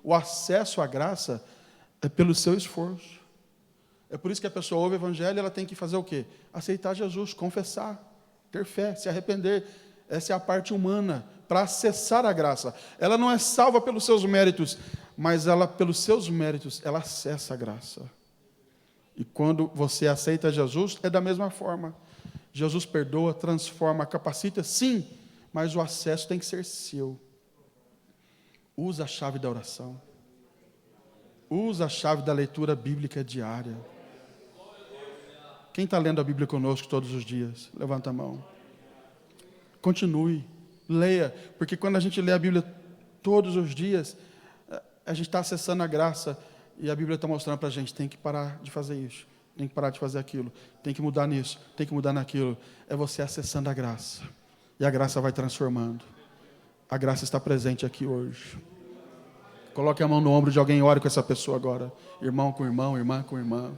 O acesso à graça é pelo seu esforço. É por isso que a pessoa ouve o evangelho e ela tem que fazer o quê? Aceitar Jesus, confessar, ter fé, se arrepender. Essa é a parte humana, para acessar a graça. Ela não é salva pelos seus méritos, mas ela, pelos seus méritos, ela acessa a graça. E quando você aceita Jesus, é da mesma forma. Jesus perdoa, transforma, capacita, sim, mas o acesso tem que ser seu. Usa a chave da oração. Usa a chave da leitura bíblica diária. Quem está lendo a Bíblia conosco todos os dias? Levanta a mão. Continue, leia, porque quando a gente lê a Bíblia todos os dias, a gente está acessando a graça, e a Bíblia está mostrando para a gente: tem que parar de fazer isso, tem que parar de fazer aquilo, tem que mudar nisso, tem que mudar naquilo. É você acessando a graça, e a graça vai transformando. A graça está presente aqui hoje. Coloque a mão no ombro de alguém e ore com essa pessoa agora. Irmão com irmão, irmã com irmã.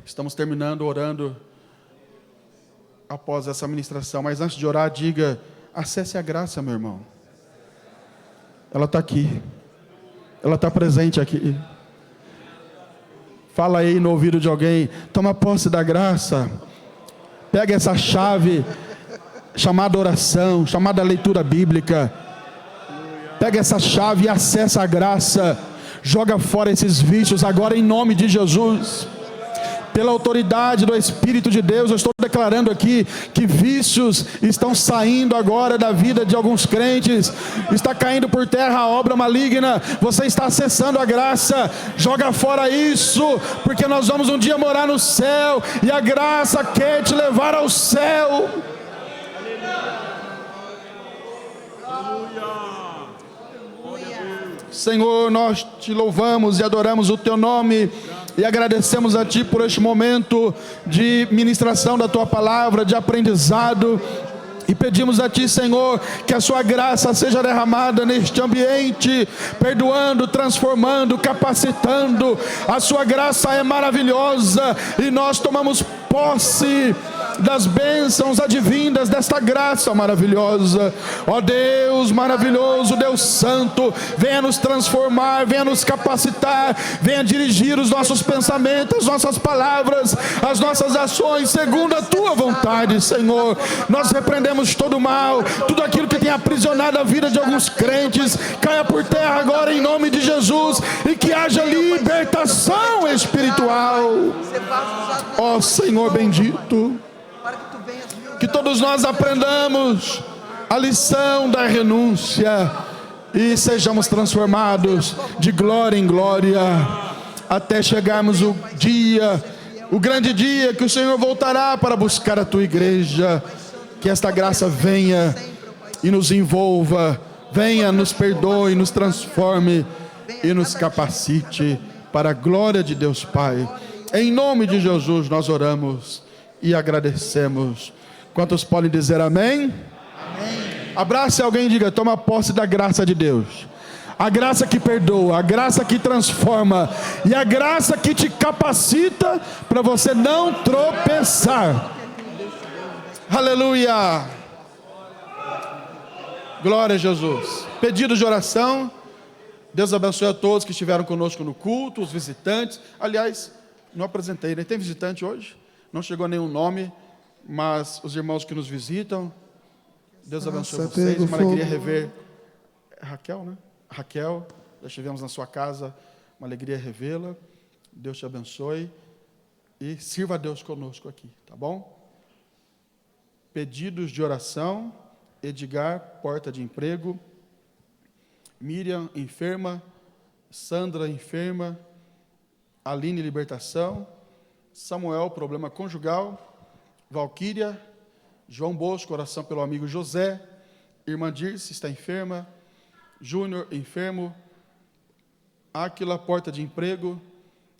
Estamos terminando, orando após essa ministração, mas antes de orar, diga: acesse a graça, meu irmão. Ela está aqui, ela está presente aqui. Fala aí no ouvido de alguém: toma posse da graça. Pega essa chave chamada oração, chamada leitura bíblica. Pega essa chave e acessa a graça. Joga fora esses vícios agora em nome de Jesus. Pela autoridade do Espírito de Deus, eu estou declarando aqui que vícios estão saindo agora da vida de alguns crentes. Está caindo por terra a obra maligna. Você está acessando a graça. Joga fora isso, porque nós vamos um dia morar no céu, e a graça quer te levar ao céu. Senhor, nós te louvamos e adoramos o teu nome. E agradecemos a Ti por este momento de ministração da Tua palavra, de aprendizado. E pedimos a Ti, Senhor, que a Sua graça seja derramada neste ambiente, perdoando, transformando, capacitando. A Sua graça é maravilhosa e nós tomamos posse das bênçãos advindas desta graça maravilhosa. Ó Deus maravilhoso, Deus santo, venha nos transformar, venha nos capacitar, venha dirigir os nossos pensamentos, as nossas palavras, as nossas ações, segundo a Tua vontade, Senhor. Nós repreendemos todo o mal, tudo aquilo que tem aprisionado a vida de alguns crentes, caia por terra agora em nome de Jesus, e que haja libertação espiritual. Ó Senhor bendito, que todos nós aprendamos a lição da renúncia e sejamos transformados de glória em glória, até chegarmos o dia, o grande dia que o Senhor voltará para buscar a Tua igreja. Que esta graça venha e nos envolva, venha, nos perdoe, nos transforme e nos capacite para a glória de Deus Pai. Em nome de Jesus nós oramos e agradecemos. Quantos podem dizer amém? Amém. Abrace alguém e diga: toma posse da graça de Deus. a graça que perdoa, a graça que transforma e a graça que te capacita para você não tropeçar. Aleluia! Glória a Jesus. Pedidos de oração. Deus abençoe a todos que estiveram conosco no culto, os visitantes. Aliás, não apresentei, né? Tem visitante hoje? Não chegou nenhum nome, mas os irmãos que nos visitam, Deus abençoe vocês. Uma alegria rever Raquel, né? Raquel, já estivemos na sua casa, uma alegria revê-la. Deus te abençoe e sirva a Deus conosco aqui, tá bom? Pedidos de oração. Edgar, porta de emprego. Miriam, enferma. Sandra, enferma. Aline, libertação. Samuel, problema conjugal. Valquíria. João Bosco, oração pelo amigo José. Irmã Dirce, está enferma. Júnior, enfermo. Áquila, porta de emprego.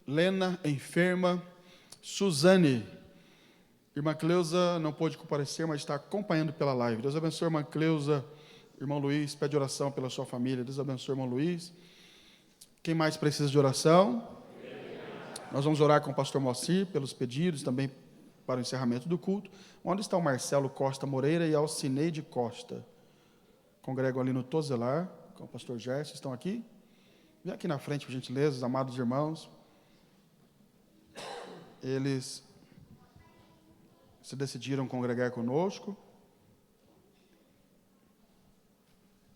Lena, enferma. Suzane. Irmã Cleusa não pôde comparecer, mas está acompanhando pela live. Deus abençoe a irmã Cleusa. Irmão Luiz, pede oração pela sua família. Deus abençoe, irmão Luiz. Quem mais precisa de oração? Nós vamos orar com o pastor Moacir pelos pedidos, também para o encerramento do culto. Onde está o Marcelo Costa Moreira e a Alcineide Costa? Congregam ali no Tozelar, com o pastor Gerson. Estão aqui? Vem aqui na frente, por gentileza, os amados irmãos. Eles se decidiram congregar conosco.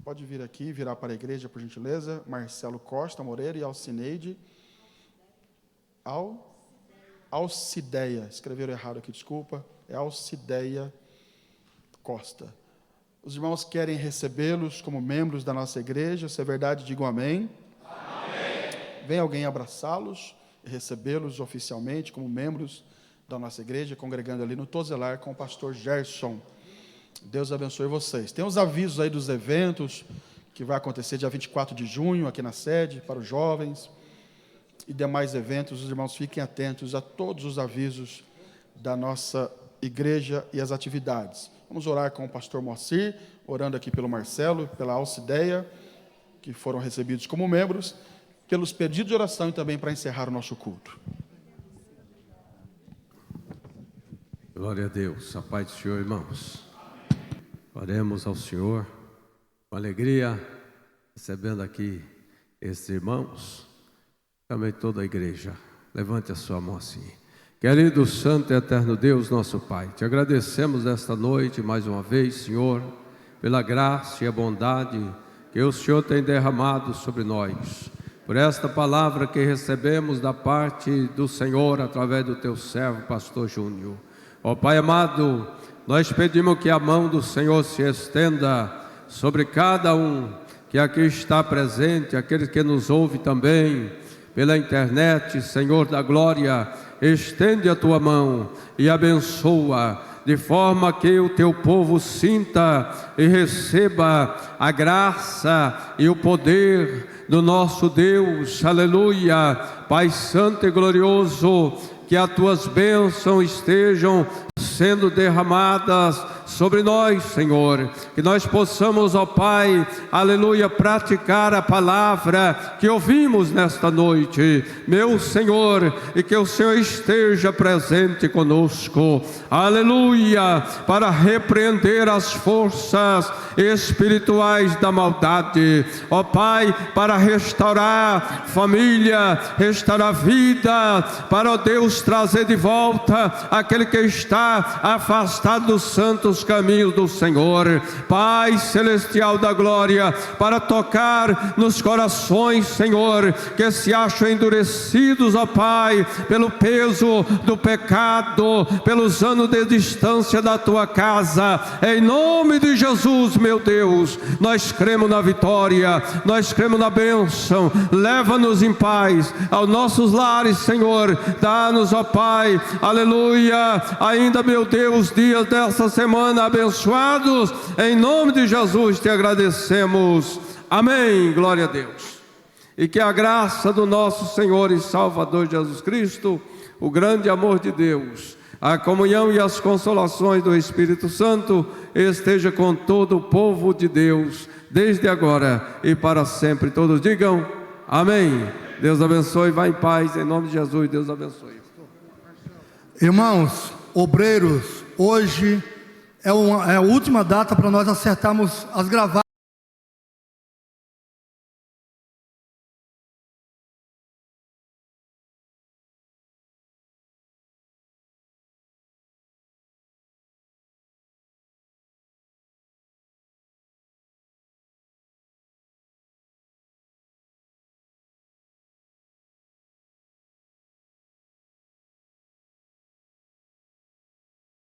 Pode vir aqui, virar para a igreja, por gentileza. Marcelo Costa Moreira e Alcineide. Alcideia. Escreveram errado aqui, desculpa. É Alcideia Costa. Os irmãos querem recebê-los como membros da nossa igreja. Se é verdade, digam amém. Amém. Vem alguém abraçá-los e recebê-los oficialmente como membros da nossa igreja, congregando ali no Tozelar com o pastor Gerson. Deus abençoe vocês. Tem os avisos aí dos eventos que vai acontecer dia 24 de junho aqui na sede, para os jovens e demais eventos. Os irmãos fiquem atentos a todos os avisos da nossa igreja e as atividades. Vamos orar com o pastor Moacir, orando aqui pelo Marcelo, pela Alcideia, que foram recebidos como membros, pelos pedidos de oração e também para encerrar o nosso culto. Glória a Deus, a paz do Senhor, irmãos. Oremos ao Senhor, com alegria, recebendo aqui esses irmãos, também toda a igreja. Levante a sua mão assim. Querido Santo e Eterno Deus, nosso Pai, te agradecemos esta noite, mais uma vez, Senhor, pela graça e a bondade que o Senhor tem derramado sobre nós, por esta palavra que recebemos da parte do Senhor, através do teu servo, pastor Júnior. Ó Pai amado, nós pedimos que a mão do Senhor se estenda sobre cada um que aqui está presente, aquele que nos ouve também pela internet. Senhor da glória, estende a tua mão e abençoa, de forma que o teu povo sinta e receba a graça e o poder do nosso Deus. Aleluia. Pai santo e glorioso, que as tuas bênçãos estejam sendo derramadas sobre nós, Senhor, que nós possamos, ó Pai, aleluia, praticar a palavra que ouvimos nesta noite, meu Senhor, e que o Senhor esteja presente conosco, aleluia, para repreender as forças espirituais da maldade, ó Pai, para restaurar família, restaurar vida, para, ó Deus, trazer de volta aquele que está afastado dos santos caminhos do Senhor. Pai celestial da glória, para tocar nos corações, Senhor, que se acham endurecidos, ó Pai, pelo peso do pecado, pelos anos de distância da tua casa. Em nome de Jesus, meu Deus, nós cremos na vitória, nós cremos na bênção. Leva-nos em paz aos nossos lares, Senhor. Dá-nos, ó Pai, aleluia, ainda, meu Deus, dias dessa semana abençoados. Em nome de Jesus te agradecemos. Amém. Glória a Deus. E que a graça do nosso Senhor e Salvador Jesus Cristo, o grande amor de Deus, a comunhão e as consolações do Espírito Santo esteja com todo o povo de Deus, desde agora e para sempre. Todos digam amém. Deus abençoe, vá em paz, em nome de Jesus, Deus abençoe. Irmãos, obreiros, hoje é a última data para nós acertarmos as gravatas.